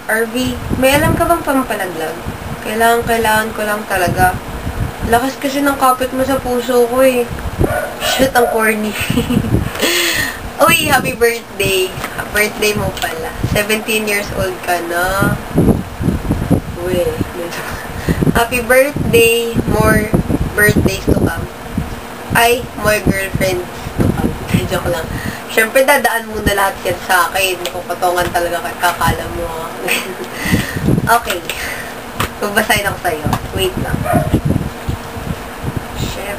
RV, may alam ka bang pampalaglag? Kailangan ko lang talaga. Lakas kasi ng kapit mo sa puso ko eh. Shit, ang corny. Uy, happy birthday. Birthday mo pala. 17 years old ka na. Uy, happy birthday. More birthdays to come. Ay, more girlfriends to come. Joke lang. Siyempre, dadaan mo na lahat yan sa akin. Makupatongan talaga kakala mo. Okay. Babasahin ako sa'yo. Wait lang. Chef.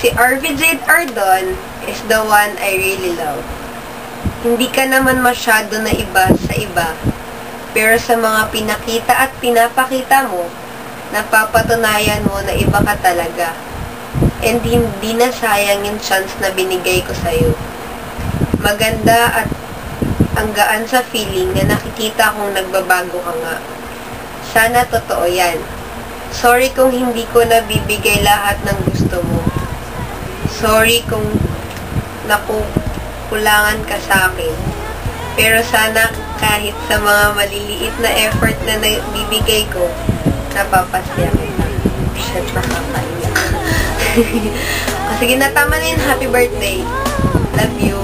Si RVJ Ardon is the one I really love. Hindi ka naman masyado na iba sa iba. Pero sa mga pinakita at pinapakita mo, napapatunayan mo na iba ka talaga. And hindi na sayang yung chance na binigay ko sa'yo. Maganda at ang gaan sa feeling na nakikita kong nagbabago ka nga. Sana totoo yan. Sorry kung hindi ko nabibigay lahat ng gusto mo. Sorry kung nakukulangan ka sa akin. Pero sana kahit sa mga maliliit na effort na nabibigay ko, napapasya kita. Shit, nakakaiyak. Sige na, tama na yun. Happy birthday. Love you.